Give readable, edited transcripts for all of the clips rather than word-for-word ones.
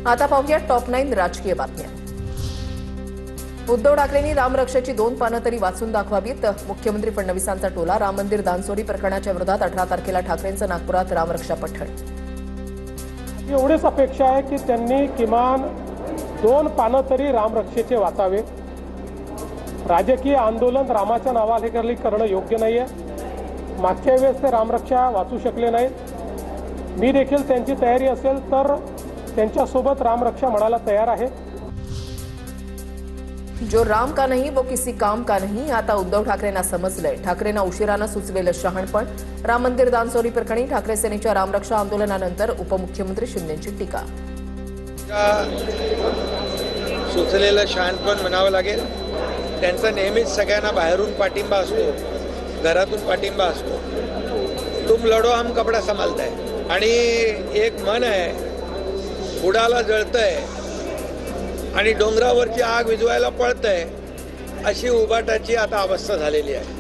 आता पाहूया टॉप 9 राजकीय बातम्या। उद्धव ठाकरेंनी रामरक्षाची 2 पानं तरी वाचून दाखवावीत। मुख्यमंत्री फडणवीसांचा टोला। राम मंदिर दानचोरी प्रकरणाच्या विरोधात 18 तारखेला ठाकरेंचं नागपुरात रामरक्षा पठण। एवढीच अपेक्षा आहे की त्यांनी किमान 2 पानं तरी रामरक्षेचे वाचावे। राजकीय आंदोलन रामाच्या नावाखाली करणं योग्य नाहीये। मागच्या वेळेस ते रामरक्षा वाचू शकले नाहीत। मी देखील त्यांची तयारी असेल तर त्यांच्यासोबत रामरक्षा म्हणायला तयार आहे। जो राम का नहीं वो किसी काम का नहीं, आता उद्धव ठाकरेंना समजलंय। ठाकरेंना उशिरानं सुचलेलं शहाणपण। राम मंदिर दानचोरी प्रकरणी ठाकरे सेनेच्या रामरक्षा आंदोलनानंतर उपमुख्यमंत्री शिंदेंची टीका। सुचलेलं शहाणपण म्हणावं लागेल। त्यांचा नेहमीच सगळ्यांना बाहेरून पाठिंबा असतो, घरातून पाठिंबा असतो। तुम लढो हम कपडा संभालताय। आणि एक मन आहे, बुडाला जळतंय आणि डोंगरावरची आग विझवायला पळतंय, अशी उबाटाची आता अवस्था झालेली आहे।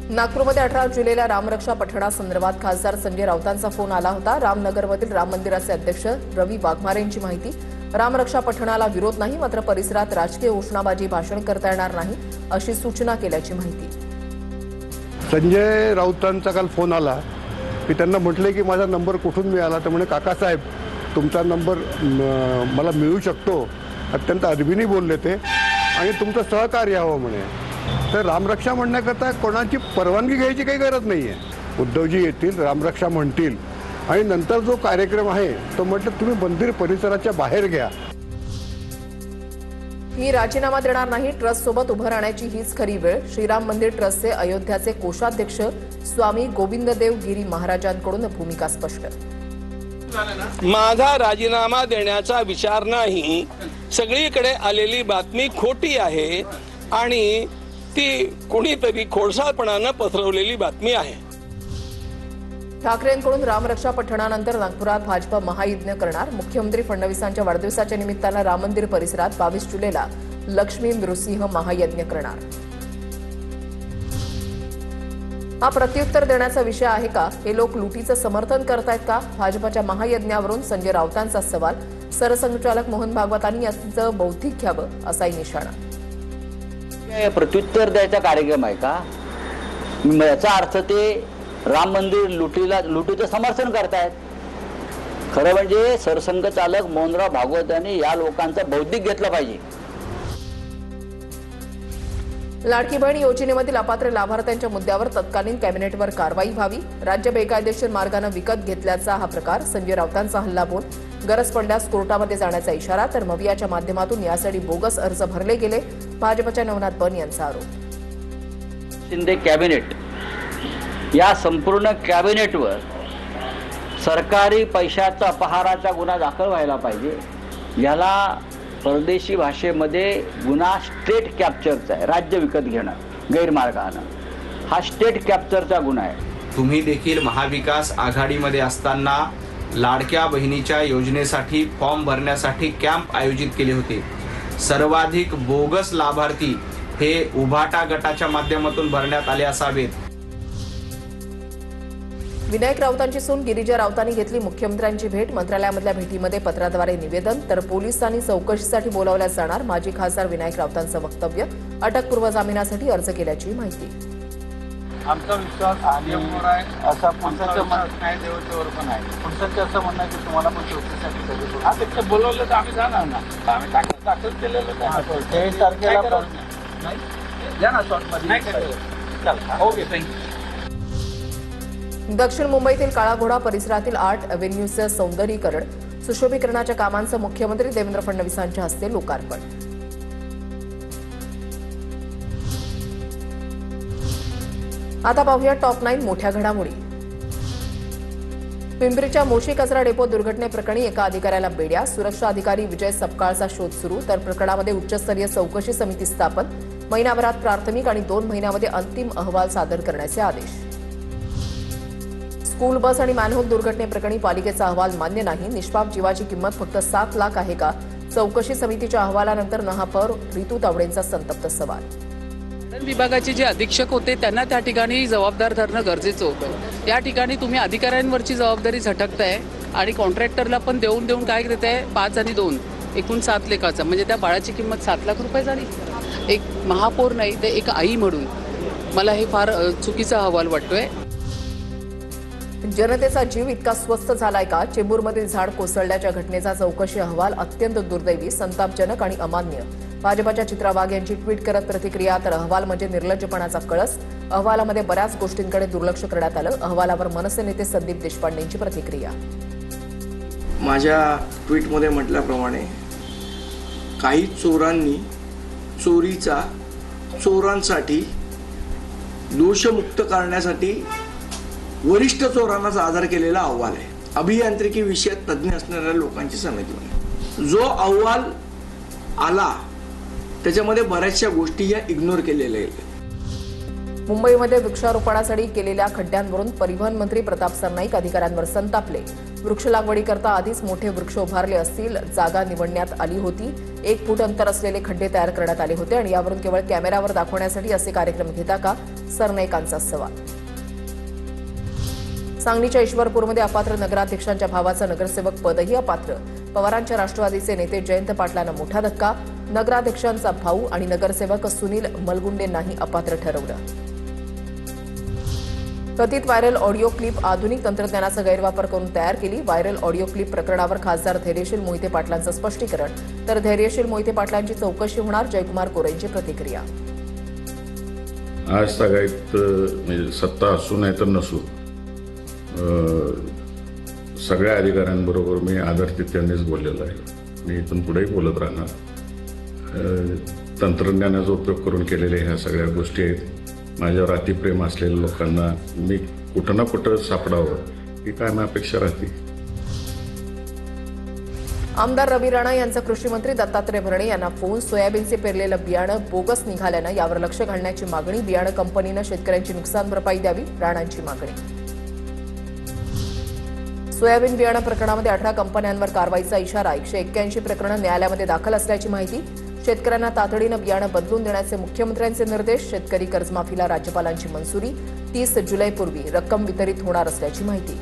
नागपूरमध्ये 18 जुलैला रामरक्षा पठणासंदर्भात खासदार संजय राऊतांचा फोन आला होता। रामनगरमधील राम मंदिराचे अध्यक्ष रवी वाघमारेंची माहिती। रामरक्षा पठणाला विरोध नाही, मात्र परिसरात राजकीय घोषणाबाजी भाषण करता येणार नाही, अशी सूचना केल्याची माहिती। संजय राऊतांचा काल फोन आला की त्यांना म्हटले की माझा नंबर कुठून मिळाला, तर म्हणे काकासाहेब तुमचा नंबर मला मिळू शकतो, अत्यंत अरबीने बोलले ते, आणि तुमचं सहकार्य हवं म्हणे। तर रामरक्षा म्हणण्याकरता कोणाची परवानगी घ्यायची काही गरज नाही आहे। उद्धवजी येतील, रामरक्षा म्हणतील, आणि नंतर जो कार्यक्रम आहे तो म्हटलं तुम्ही मंदिर परिसराच्या बाहेर घ्या। मी राजीनामा देणार नाही, ट्रस्टसोबत उभं राहण्याची हीच खरी वेळ। श्रीराम मंदिर ट्रस्टचे अयोध्याचे कोषाध्यक्ष स्वामी गोविंददेव गिरी महाराजांकडून भूमिका स्पष्ट। माझा राजीनामा देण्याचा विचार नाही। सगळीकडे आलेली बातमी खोटी आहे आणि ती कुणीतरी खोडसाळपणानं पसरवलेली बातमी आहे। ठाकरेंकडून रामरक्षा पठणानंतर नागपुरात भाजप महायज्ञ करणार। मुख्यमंत्री फडणवीसांच्या वाढदिवसाच्या निमित्तानं राम मंदिर परिसरात 22 जुलैला लक्ष्मी नृसिंह महायज्ञ करणार। हा प्रत्युत्तर देण्याचा विषय आहे का? हे लोक लुटीचं समर्थन करतायत का? भाजपच्या महायज्ञावरून संजय राऊतांचा सवाल। सरसंघचालक मोहन भागवतांनी याचं बौद्धिक घ्यावं, असाही निशाणा। प्रत्युत्तर द्यायचा कार्यक्रम आहे का? याचा अर्थ ते राम मंदिर लुटीचं समर्थन करतायत। खरं म्हणजे सरसंघचालक मोहनराव भागवत यांनी या लोकांचं बौद्धिक घेतलं पाहिजे। लाडकी बहीण योजनेमधील अपात्र लाभार्थ्यांच्या मुद्द्यावर तत्कालीन कॅबिनेटवर कारवाई व्हावी। राज्य बेकायदेशीर मार्गाने विकत घेतल्याचा हा प्रकार। संजय राऊतांचा हल्लाबोल। गरज पडल्यास कोर्टामध्ये जाण्याचा इशारा। तर मवियाच्या माध्यमातून यासाठी बोगस अर्ज भरले गेले, भाजपच्या नवनाथ बन यांचा आरोप। शिंदे कॅबिनेट, या संपूर्ण कॅबिनेटवर सरकारी पैशाचा अपहाराचा गुन्हा दाखल व्हायला पाहिजे। याला परदेशी भाषेमध्ये गुन्हा स्टेट कॅप्चरचा आहे। राज्य विकत घेणं गैरमार्गानं हा स्टेट कॅप्चरचा गुन्हा आहे। तुम्ही देखील महाविकास आघाडीमध्ये असताना लाडक्या बहिणीच्या योजनेसाठी फॉर्म भरण्यासाठी कॅम्प आयोजित केले होते। सर्वाधिक बोगस लाभार्थी हे उभाटा गटाच्या माध्यमातून भरण्यात आले असावेत। विनायक राऊतांची सून गिरिजा राऊतांनी घेतली मुख्यमंत्र्यांची भेट। मंत्रालयामधल्या भेटीमध्ये पत्राद्वारे निवेदन। तर पोलिसांनी चौकशीसाठी बोलावल्यास जाणार, माजी खासदार विनायक राऊतांचं वक्तव्य। अटकपूर्व जामिनासाठी अर्ज केल्याची माहिती। आमचा विश्वास असा पुढचं नाही, देवतेवर पण आहे। पुढचं असं म्हणणं की तुम्हाला पण चौकशीसाठी हा तिथे बोलवलं तर आम्ही जाणार ना। आम्ही दाखल केलेलं काय 23 तारखेला या ना शॉर्टमध्ये। Okay, thank you. दक्षिण मुंबईतील काळा घोडा परिसरातील आर्ट अव्हेन्यूचं सौंदर्यीकरण, सुशोभीकरणाच्या कामांचं मुख्यमंत्री देवेंद्र फडणवीसांच्या हस्ते लोकार्पण। आता पाहूया टॉप 9 मोठ्या घडामोडी। पिंपरीच्या मोशी कचरा डेपो दुर्घटनेप्रकरणी एका अधिकाऱ्याला बेड्या। सुरक्षा अधिकारी विजय सपकाळचा शोध सुरू। तर प्रकरणामध्ये उच्चस्तरीय चौकशी समिती स्थापन। महिनाभरात प्राथमिक आणि 2 महिन्यामध्ये अंतिम अहवाल सादर करण्याचे आदेश। स्कूल बस आणि मॅनहोल दुर्घटनेप्रकरणी पालिकेचा अहवाल मान्य नाही। निष्पाप जीवाची किंमत फक्त 7 लाख आहे का? चौकशी समितीच्या अहवालानंतर महापौर रितू तावडेंचा संतप्त सवाल। विभागाचे जे अधीक्षक होते त्यांना त्या ठिकाणी जबाबदार धरणं गरजेचं होतं। या ठिकाणी तुम्ही अधिकाऱ्यांवरची जबाबदारी झटकताय आणि कॉन्ट्रॅक्टरला पण देऊन देऊन काय देत आहे 5 आणि 2 एकूण 7 लेखाचं, म्हणजे त्या बाळाची किंमत 7 लाख रुपये झाली. एक महापौर नाही ते एक आई म्हणून मला हे फार चुकीचा अहवाल वाटतोय. जनतेचा जीव इतका स्वस्त झालाय का? चेंबूरमधील झाड कोसळल्याच्या घटनेचा चौकशी अहवाल अत्यंत दुर्दैवी, संतापजनक आणि अमान्य. भाजपाच्या चित्रा वाघ यांची ट्विट करत प्रतिक्रिया. तर अहवाल म्हणजे निर्लज्जपणाचा कळस. अहवालामध्ये बऱ्याच गोष्टींकडे दुर्लक्ष करण्यात आलं. अहवालावर मनसे नेते संदीप देशपांडेंची प्रतिक्रिया. माझ्या ट्विटमध्ये म्हटल्याप्रमाणे काही चोरांनी चोरीचा चोरांसाठी दोषमुक्त करण्यासाठी वरिष्ठ चोरांनाच आधार केलेला अहवाल आहे. अभियांत्रिकी विषयात तज्ज्ञ असणाऱ्या लोकांची समिती आहे. जो अहवाल आला त्याच्यामध्ये बऱ्याचशा गोष्टी या इग्नोर केलेल्या आहेत. मुंबईमध्ये वृक्षारोपणासाठी केलेल्या खड्ड्यांवरून परिवहन मंत्री प्रताप सरनाईक अधिकाऱ्यांवर संतापले. वृक्ष लागवडीकरता आधीच मोठे वृक्ष उभारले असतील, जागा निवडण्यात आली होती. 1 फूट अंतर असलेले खड्डे तयार करण्यात आले होते आणि यावरून केवळ कॅमेऱ्यावर दाखवण्यासाठी असे कार्यक्रम घेता का? सरनाईकांचा सवाल. सांगलीच्या ईश्वरपूरमध्ये अपात्र नगराध्यक्षांच्या भावाचं नगरसेवक पदही अपात्र. पवारांच्या राष्ट्रवादीचे नेते जयंत पाटलांना मोठा धक्का. नगराध्यक्षांचा भाऊ आणि नगरसेवक सुनील मलगुंडेंनाही अपात्र ठरवलं. कथित व्हायरल ऑडिओ क्लिप आधुनिक तंत्रज्ञानाचा गैरवापर करून तयार केली. व्हायरल ऑडिओ क्लिप प्रकरणावर खासदार धैर्यशील मोहिते पाटलांचं स्पष्टीकरण. तर धैर्यशील मोहिते पाटलांची चौकशी होणार. जयकुमार कोरेंची प्रतिक्रिया. आज सगळ्यात म्हणजे सत्ता असू नाही तर नसू सगळ्या अधिकाऱ्यांबरोबर मी आदरातिथ्यानेच बोललेलो आहे. मी इथून पुढेही बोलत राहणार. तंत्रज्ञानाचा उपयोग करून केलेल्या ह्या सगळ्या गोष्टी आहेत. माझ्यावर अतिप्रेम असलेल्या लोकांना मी कुठं ना कुठं सापडावं ही काय माझी अपेक्षा राहते. आमदार रवी राणा यांचा कृषी मंत्री दत्तात्रय भरणे यांना फोन. सोयाबीनचे पेरलेलं बियाणं बोगस निघाल्यानं यावर लक्ष घालण्याची मागणी. बियाणं कंपनीनं शेतकऱ्यांची नुकसान भरपाई द्यावी, राणांची मागणी. सोयाबीन बियाणं प्रकरणामध्ये 18 कंपन्यांवर कारवाईचा इशारा. 181 प्रकरणं न्यायालयामध्ये दाखल असल्याची माहिती. शेतकऱ्यांना तातडीनं बियाणं बदलून देण्याचे मुख्यमंत्र्यांचे निर्देश. शेतकरी कर्जमाफीला राज्यपालांची मंजुरी. 30 जुलैपूर्वी रक्कम वितरित होणार असल्याची माहिती.